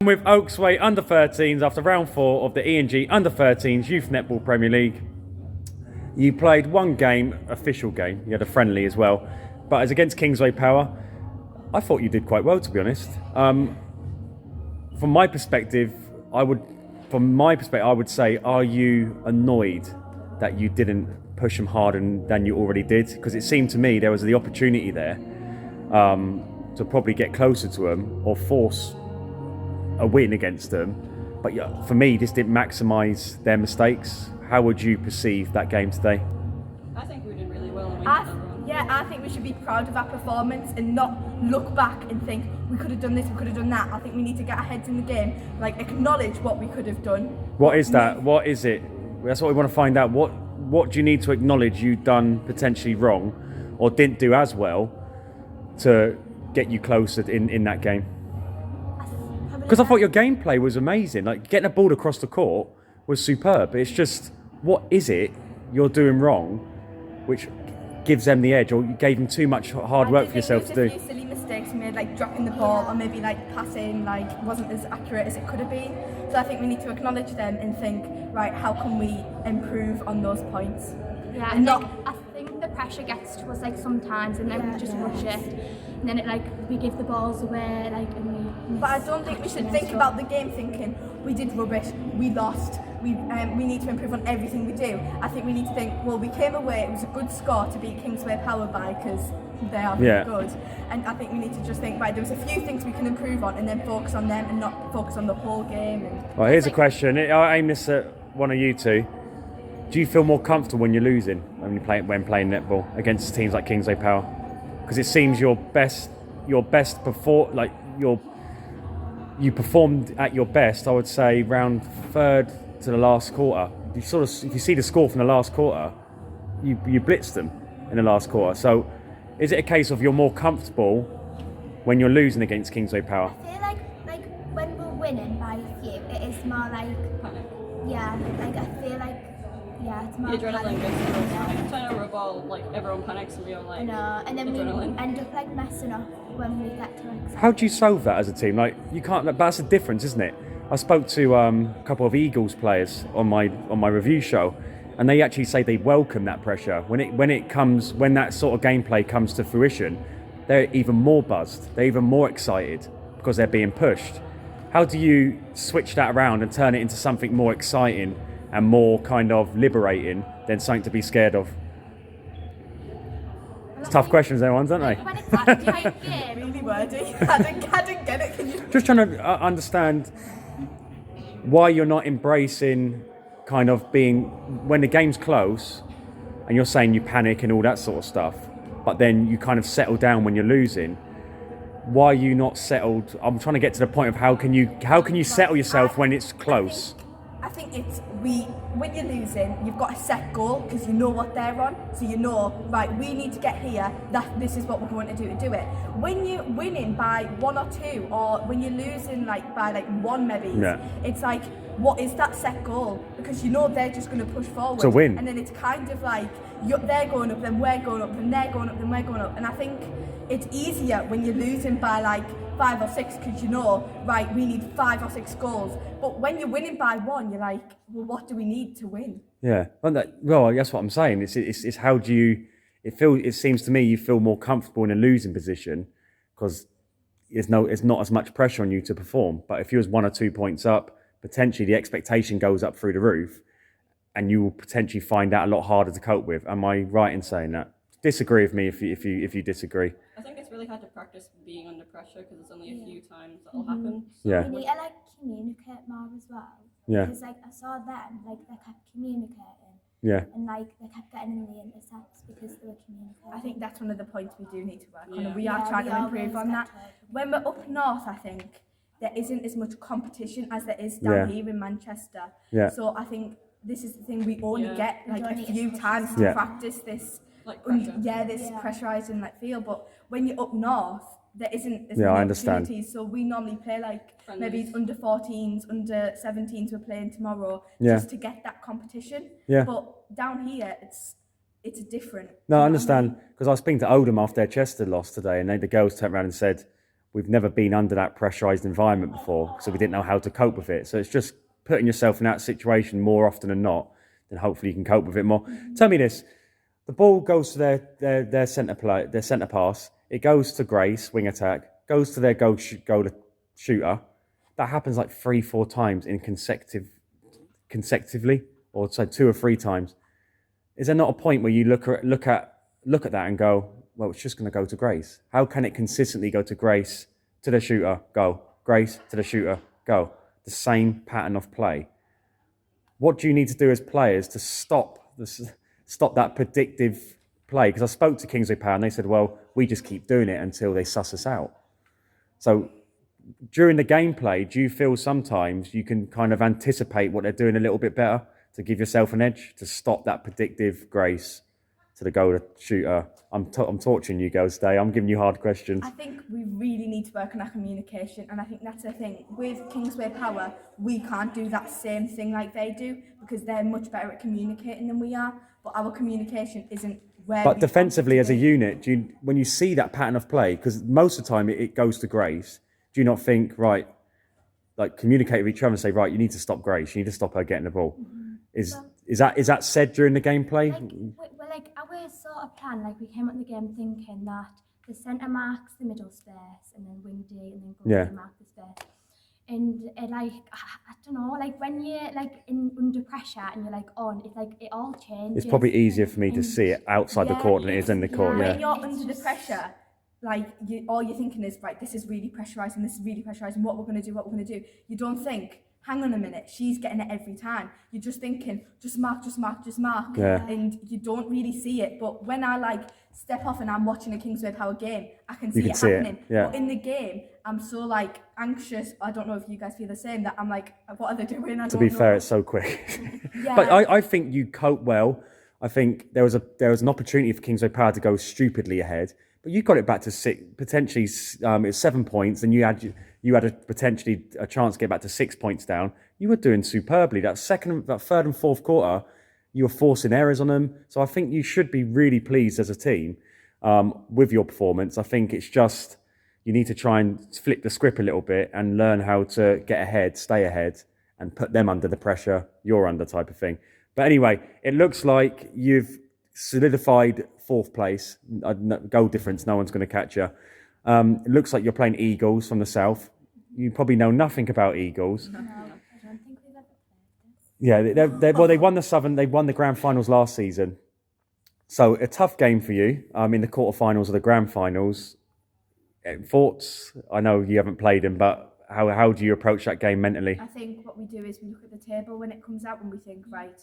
With Oaksway under-13s after round 4 of the E&G under-13s Youth Netball Premier League. You played one game, official game. You had a friendly as well, but as against Kingsway Power, I thought you did quite well, to be honest. From my perspective, I would say, are you annoyed that you didn't push them harder than you already did? Because it seemed to me there was the opportunity there to probably get closer to them or force a win against them, but yeah, for me this didn't maximise their mistakes. How would you perceive that game today? I think we did really well. I think we should be proud of our performance and not look back and think we could have done this, we could have done that. I think we need to get our heads in the game, like acknowledge what we could have done. What is that? What is it? That's what we want to find out. What do you need to acknowledge you've done potentially wrong or didn't do as well to get you closer in that game? Because I thought your gameplay was amazing. Like, getting a ball across the court was superb. It's just, what is it you're doing wrong, which gives them the edge, or you gave them too much hard work for yourself to do? There was a few silly mistakes we made, like dropping the ball, or maybe like passing wasn't as accurate as it could have been. So I think we need to acknowledge them and think, right, how can we improve on those points? Yeah, and I think the pressure gets to us sometimes, and then we just rush it, and then we give the balls away, and we. But I don't think we should think about the game thinking we did rubbish, we lost, we need to improve on everything we do. I think we need to think, well, we came away, it was a good score to beat Kingsway Power by, because they are very good. And I think we need to just think, right, there was a few things we can improve on, and then focus on them and not focus on the whole game. Well, here's a question. I aim this at one of you two. Do you feel more comfortable when you're losing when playing netball against teams like Kingsway Power? Because it seems you performed at your best. I would say round third to the last quarter. If you see the score from the last quarter, you blitzed them in the last quarter. So, is it a case of you're more comfortable when you're losing against Kingsway Power? I feel like when we're winning by a few, it is more Panic. I feel it's more the adrenaline panic. gets to us. Turn over a ball, everyone panics and we all I know, and then adrenaline. we end up messing up when we get to exam. How do you solve that as a team? You can't. But that's the difference, isn't it? I spoke to a couple of Eagles players on my review show, and they actually say they welcome that pressure when that sort of gameplay comes to fruition. They're even more buzzed. They're even more excited because they're being pushed. How do you switch that around and turn it into something more exciting and more kind of liberating than something to be scared of? It's tough questions, everyone's, aren't they? When it's a tight game, Really wordy. I didn't get it. Can you? Just trying to understand why you're not embracing kind of being, when the game's close and you're saying you panic and all that sort of stuff, but then you kind of settle down when you're losing. Why are you not settled? I'm trying to get to the point of how can you settle yourself when it's close? I think it's when you're losing, you've got a set goal because you know what they're on. So you know, right, we need to get here, this is what we're going to do it. When you're winning by 1 or 2, or when you're losing by 1 maybe, it's what is that set goal? Because you know they're just going to push forward. To win. And then it's kind of they're going up, then we're going up, then they're going up, then we're going up. And I think it's easier when you're losing by 5 or 6 because you know, right, we need 5 or 6 goals. But when you're winning by 1, you're like, well, what do we need to win? Yeah, well, that's what I'm saying. It's how do you? It seems to me you feel more comfortable in a losing position because it's not as much pressure on you to perform. But if you was 1 or 2 points up, potentially the expectation goes up through the roof, and you will potentially find that a lot harder to cope with. Am I right in saying that? Disagree with me if you disagree. I think it's really hard to practice being under pressure because it's only a few times that'll happen. So Yeah. We need to communicate more as well. Yeah. Because I saw them, they kept communicating. Yeah. And they kept getting in the intercepts because they were communicating. I think that's one of the points we do need to work on, Yeah. and we are trying to improve on that. Told. When we're up north, I think there isn't as much competition as there is down here in Manchester. Yeah. So I think this is the thing, we only get We don't a need few as much times as to Yeah. practice this. pressure. This pressurising feel. But when you're up north, there isn't as Yeah, many I understand. opportunities. So we normally play maybe Friendlies. under 14s, under 17s we're playing tomorrow, Yeah. just to get that competition. Yeah. But down here, it's different. No, I understand because I was speaking to Oldham after their Chester loss today, and the girls turned around and said, we've never been under that pressurised environment before, so we didn't know how to cope with it. So it's just putting yourself in that situation more often than not, then hopefully you can cope with it more. Tell me this: the ball goes to their centre pass, it goes to Grace, wing attack, goes to their goal shooter. That happens like 3-4 times in consecutively, or so 2 or 3 times. Is there not a point where you look at that and go, well, it's just going to go to Grace? How can it consistently go to Grace, to the shooter, go, Grace, to the shooter, go? The same pattern of play. What do you need to do as players to stop that predictive play? Because I spoke to Kingsway Power and they said, well, we just keep doing it until they suss us out. So during the gameplay, do you feel sometimes you can kind of anticipate what they're doing a little bit better to give yourself an edge, to stop that predictive Grace to the goal shooter? I'm torturing you girls today. I'm giving you hard questions. I think we really need to work on our communication, and I think that's the thing. With Kingsway Power, we can't do that same thing like they do because they're much better at communicating than we are, but our communication isn't where. But defensively as a unit, when you see that pattern of play, because most of the time it goes to Grace, do you not think, right, like communicate with each other and say, right, you need to stop Grace, you need to stop her getting the ball? Is that said during the gameplay? Like our sort of plan, like we came up the game thinking that the centre marks the middle space and then wing D and then goalkeeper mark the space. And it, like, I don't know, like when you're like under pressure and you're like on, it's like it all changes. It's probably easier for me to see it outside the court than it is in the court. When you're under the pressure, like all you're thinking is, right, this is really pressurising, what we're going to do. You don't think, hang on a minute, she's getting it every time. You're just thinking, just mark. Yeah. And you don't really see it. But when I like step off and I'm watching a Kingsway Power game, I can see it happening. Yeah. But in the game, I'm so like anxious. I don't know if you guys feel the same, that I'm like, what are they doing? To be fair, it's so quick. Yeah. But I think you cope well. I think there was an opportunity for Kingsway Power to go stupidly ahead, but you got it back to 6, potentially it's 7 points, and you had potentially a chance to get back to 6 points down. You were doing superbly. That third and fourth quarter, you were forcing errors on them. So I think you should be really pleased as a team with your performance. I think it's just you need to try and flip the script a little bit and learn how to get ahead, stay ahead, and put them under the pressure you're under, type of thing. But anyway, it looks like you've solidified 4th place. Goal difference, no one's going to catch you. It looks like you're playing Eagles from the south. You probably know nothing about Eagles. No, I don't think we've ever played them. Yeah, they won the Southern. They won the grand finals last season. So a tough game for you in the quarterfinals or the grand finals. Thoughts? I know you haven't played them, but how do you approach that game mentally? I think what we do is we look at the table when it comes out and we think, right,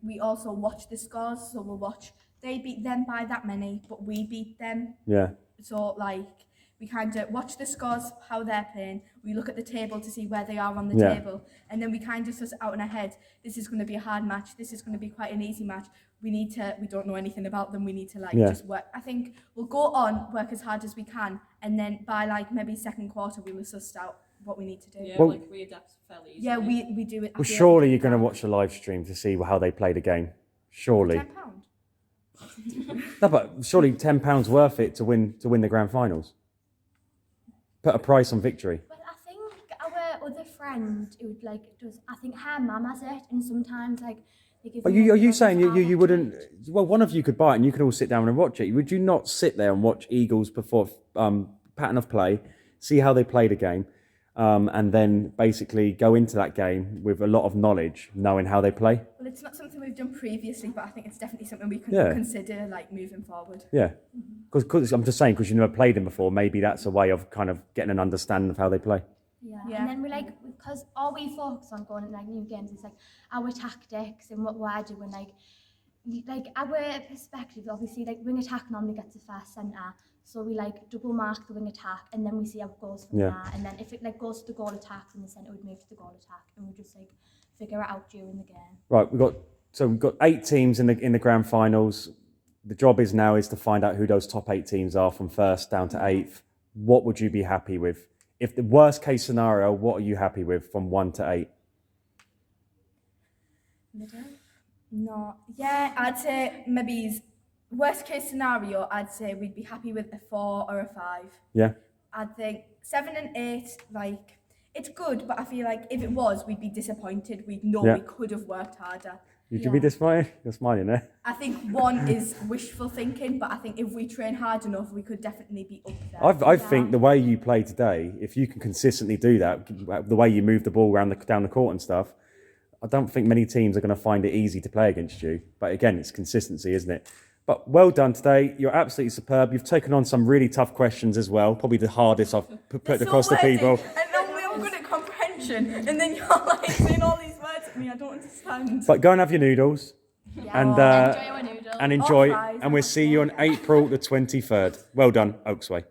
we also watch the scores. So we'll watch, they beat them by that many, but we beat them. Yeah. So like we kind of watch the scores, how they're playing. We look at the table to see where they are on the table. And then we kind of suss out in our head, this is going to be a hard match. This is going to be quite an easy match. We don't know anything about them. We need to just work. I think we'll go on, work as hard as we can. And then by like maybe second quarter, we will suss out what we need to do. Yeah, Well, like we adapt fairly easily. Yeah, we do it. Well, surely you're going to watch the live stream to see how they play the game. Surely. £10. No, but surely £10 worth it to win the grand finals. Put a price on victory. Well, I think our other friend who I think her mum has it, and sometimes like they give. But are you saying you wouldn't? Well, one of you could buy it and you could all sit down and watch it. Would you not sit there and watch Eagles before pattern of play, see how they play the game, and then basically go into that game with a lot of knowledge, knowing how they play? Well, it's not something we've done previously, but I think it's definitely something we can consider like moving forward. Yeah, because I'm just saying, because you never played them before, maybe that's a way of kind of getting an understanding of how they play. Yeah. And then we because all we focus on going at like new games is like our tactics and what we're doing, like our perspective. Obviously, like wing attack normally gets the first centre, so we like double mark the wing attack, and then we see how it goes from there. And then if it like goes to the goal attack, then the centre would move to the goal attack, and we just like figure it out during the game. Right, we've got 8 teams in the grand finals. The job is to find out who those top 8 teams are from 1st down to 8th. What would you be happy with? If the worst case scenario, what are you happy with from 1 to 8? No, yeah, I'd say maybe worst case scenario. I'd say we'd be happy with a 4 or a 5. Yeah. I think 7 and 8, like, it's good, but I feel like if it was, we'd be disappointed. We'd know we could have worked harder. You should be disappointed. You're smiling there. I think 1 is wishful thinking, but I think if we train hard enough, we could definitely be up there. I think the way you play today, if you can consistently do that, the way you move the ball around down the court and stuff, I don't think many teams are going to find it easy to play against you. But again, it's consistency, isn't it? But well done today. You're absolutely superb. You've taken on some really tough questions as well. Probably the hardest I've put across the people. And then we're all good at comprehension, and then you're like saying all these words at me. I don't understand. But go and have your noodles. And enjoy our noodles. and enjoy. Fries. And we'll see you on April the 23rd. Well done, Oaksway.